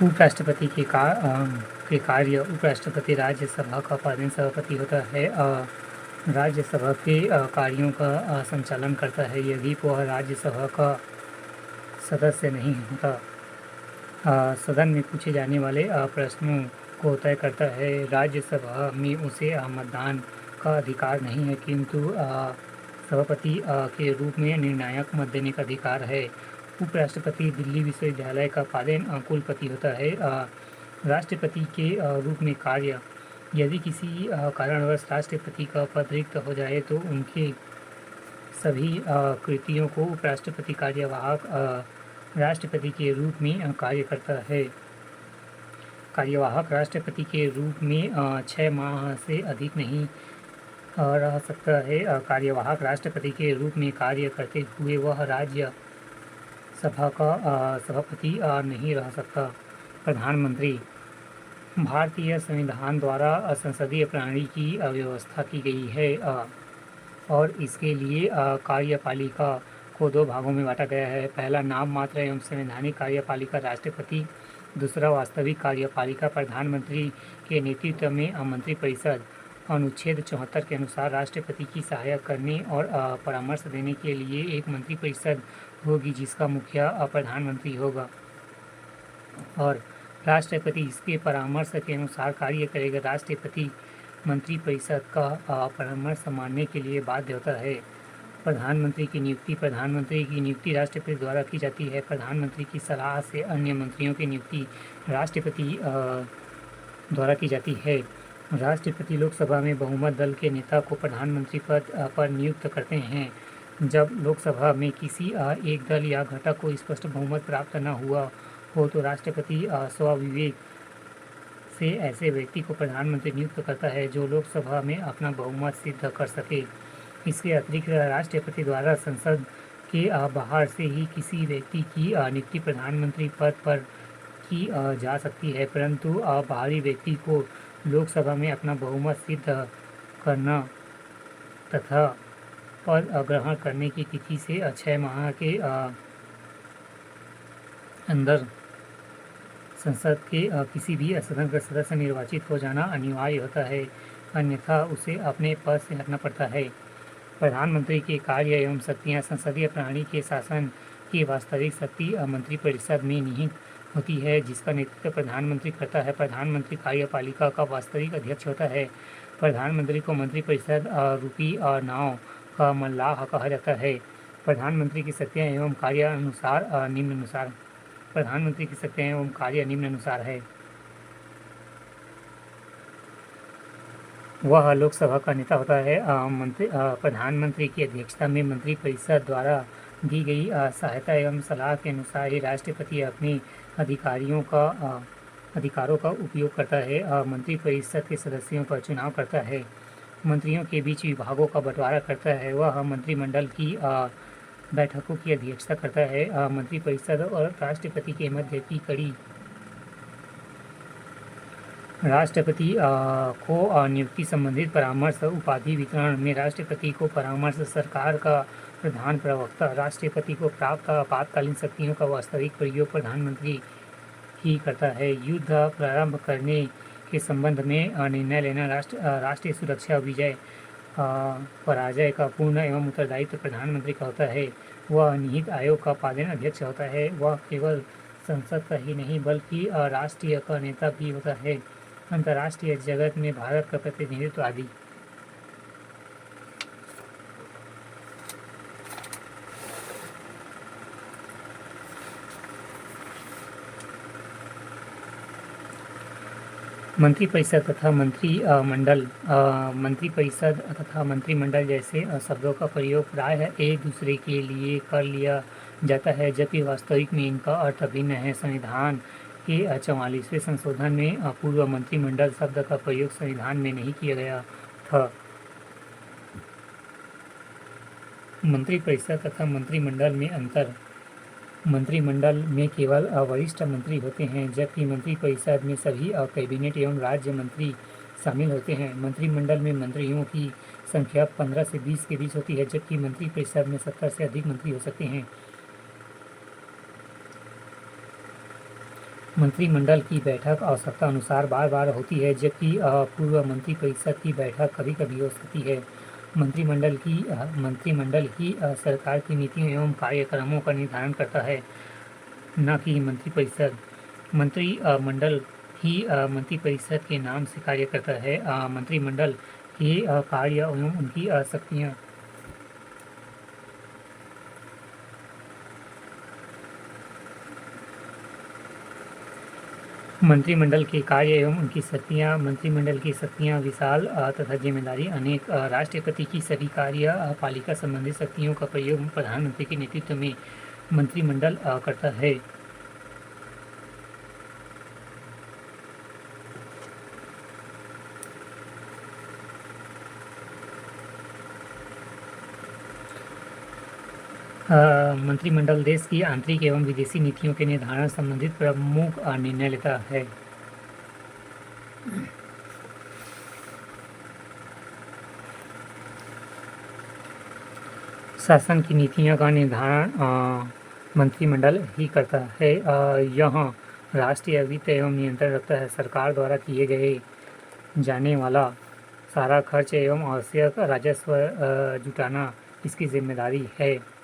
उपराष्ट्रपति के कार्य उपराष्ट्रपति राज्यसभा का पालन सभापति होता है। राज्यसभा के कार्यों का संचालन करता है यदि वह राज्यसभा का सदस्य नहीं होता। सदन में पूछे जाने वाले प्रश्नों को तय करता है। राज्यसभा में उसे मतदान का अधिकार नहीं है, किंतु सभापति के रूप में निर्णायक मत देने का अधिकार है। उपराष्ट्रपति दिल्ली विश्वविद्यालय का पालन कुलपति होता है। राष्ट्रपति के रूप में कार्य यदि किसी कारणवश राष्ट्रपति का पद रिक्त हो जाए तो उनके सभी कृतियों को उपराष्ट्रपति कार्यवाहक राष्ट्रपति के रूप में कार्य करता है। कार्यवाहक राष्ट्रपति के रूप में 6 माह से अधिक नहीं रह सकता है। कार्यवाहक राष्ट्रपति के रूप में कार्य करते हुए वह राज्य सभा का सभापति नहीं रह सकता। प्रधानमंत्री भारतीय संविधान द्वारा संसदीय प्रणाली की व्यवस्था की गई है और इसके लिए कार्यपालिका को 2 भागों में बांटा गया है। पहला नाम मात्र एवं संवैधानिक कार्यपालिका राष्ट्रपति, दूसरा वास्तविक कार्यपालिका प्रधानमंत्री के नेतृत्व में मंत्रिपरिषद। अनुच्छेद 74 के अनुसार राष्ट्रपति की सहायता करने और परामर्श देने के लिए एक मंत्रिपरिषद होगी जिसका मुखिया प्रधानमंत्री होगा और राष्ट्रपति इसके परामर्श के अनुसार कार्य करेगा। राष्ट्रपति मंत्रिपरिषद का परामर्श मानने के लिए बाध्य होता है। प्रधानमंत्री की नियुक्ति राष्ट्रपति द्वारा की जाती है। प्रधानमंत्री की सलाह से अन्य मंत्रियों की नियुक्ति राष्ट्रपति द्वारा की जाती है। राष्ट्रपति लोकसभा में बहुमत दल के नेता को प्रधानमंत्री पद पर नियुक्त करते हैं। जब लोकसभा में किसी एक दल या घटक को स्पष्ट बहुमत प्राप्त न हुआ हो तो राष्ट्रपति स्वविवेक से ऐसे व्यक्ति को प्रधानमंत्री नियुक्त करता है जो लोकसभा में अपना बहुमत सिद्ध कर सके। इसके अतिरिक्त राष्ट्रपति द्वारा संसद के बाहर से ही किसी व्यक्ति की नियुक्ति प्रधानमंत्री पद पर की जा सकती है, परंतु बाहरी व्यक्ति को लोकसभा में अपना बहुमत सिद्ध करना तथा पद ग्रहण करने की तिथि से 6 माह के अंदर संसद के किसी भी सदन का सदस्य निर्वाचित हो जाना अनिवार्य होता है, अन्यथा उसे अपने पद से हटना पड़ता है। प्रधानमंत्री के कार्य एवं शक्तियाँ संसदीय प्रणाली के शासन की वास्तविक शक्ति मंत्रिपरिषद में निहित होती है जिसका नेतृत्व प्रधानमंत्री करता है। प्रधानमंत्री कार्यपालिका का वास्तविक अध्यक्ष होता है। प्रधानमंत्री को मंत्रिपरिषद रूपी नाव का मल्लाह कहा जाता है। प्रधानमंत्री की शक्तियाँ एवं कार्य निम्नानुसार प्रधानमंत्री की शक्तियाँ एवं कार्य निम्नानुसार है। वह लोकसभा का नेता होता है। प्रधानमंत्री की अध्यक्षता में मंत्रिपरिषद द्वारा दी गई सहायता एवं सलाह के अनुसार ही राष्ट्रपति अपने अधिकारों का उपयोग करता है। मंत्रिपरिषद के सदस्यों का चुनाव करता है, मंत्रियों के बीच विभागों का बंटवारा करता है। वह मंत्रिमंडल की बैठकों की अध्यक्षता करता है। मंत्रिपरिषद और राष्ट्रपति के मध्य की कड़ी राष्ट्रपति को नियुक्ति संबंधित परामर्श उपाधि वितरण में राष्ट्रपति को परामर्श सरकार का प्रधान प्रवक्ता राष्ट्रपति को प्राप्त आपातकालीन शक्तियों का वास्तविक प्रयोग प्रधानमंत्री ही करता है। युद्ध प्रारंभ करने के संबंध में निर्णय लेना राष्ट्रीय सुरक्षा विजय पराजय का पूर्ण एवं उत्तरदायित्व प्रधानमंत्री का होता है। वह निहित आयोग का पालन अध्यक्ष होता है। वह केवल संसद का ही नहीं बल्कि राष्ट्रीय का नेता भी होता है। अंतर्राष्ट्रीय जगत में भारत का प्रतिनिधित्व आदि। मंत्रिपरिषद तथा मंत्रिमंडल जैसे शब्दों का प्रयोग प्रायः एक दूसरे के लिए कर लिया जाता है, जबकि वास्तविक में इनका अर्थ भिन्न है। संविधान के 44वें संशोधन में पूर्व मंत्रिमंडल शब्द का प्रयोग संविधान में नहीं किया गया था। मंत्रिपरिषद तथा मंत्रिमंडल में अंतर। मंत्रिमंडल में केवल वरिष्ठ मंत्री होते हैं, जबकि मंत्रिपरिषद में सभी कैबिनेट एवं राज्य मंत्री शामिल होते हैं। मंत्रिमंडल में मंत्रियों की संख्या 15 से 20 के बीच होती है, जबकि मंत्रिपरिषद में 70 से अधिक मंत्री हो सकते हैं। मंत्रिमंडल की बैठक आवश्यकता अनुसार बार-बार होती है, जबकि पूर्व मंत्रिपरिषद की बैठक कभी-कभी हो सकती है। मंत्रिमंडल ही सरकार की नीतियों एवं कार्यक्रमों का निर्धारण करता है, न कि मंत्रिपरिषद। मंत्रिमंडल ही मंत्रिपरिषद के नाम से कार्य करता है। मंत्रिमंडल के कार्य एवं उनकी शक्तियाँ मंत्रिमंडल के कार्य एवं उनकी शक्तियाँ मंत्रिमंडल की शक्तियाँ विशाल तथा जिम्मेदारी अनेक। राष्ट्रपति की सभी कार्यपालिका संबंधी शक्तियों का प्रयोग प्रधानमंत्री के नेतृत्व में मंत्रिमंडल करता है। मंत्रिमंडल देश की आंतरिक एवं विदेशी नीतियों के निर्धारण संबंधित प्रमुख निर्णय लेता है। शासन की नीतियों का निर्धारण मंत्रिमंडल ही करता है। यह राष्ट्रीय वित्त एवं नियंत्रण रखता है। सरकार द्वारा किए गए जाने वाला सारा खर्च एवं आवश्यक राजस्व जुटाना इसकी जिम्मेदारी है।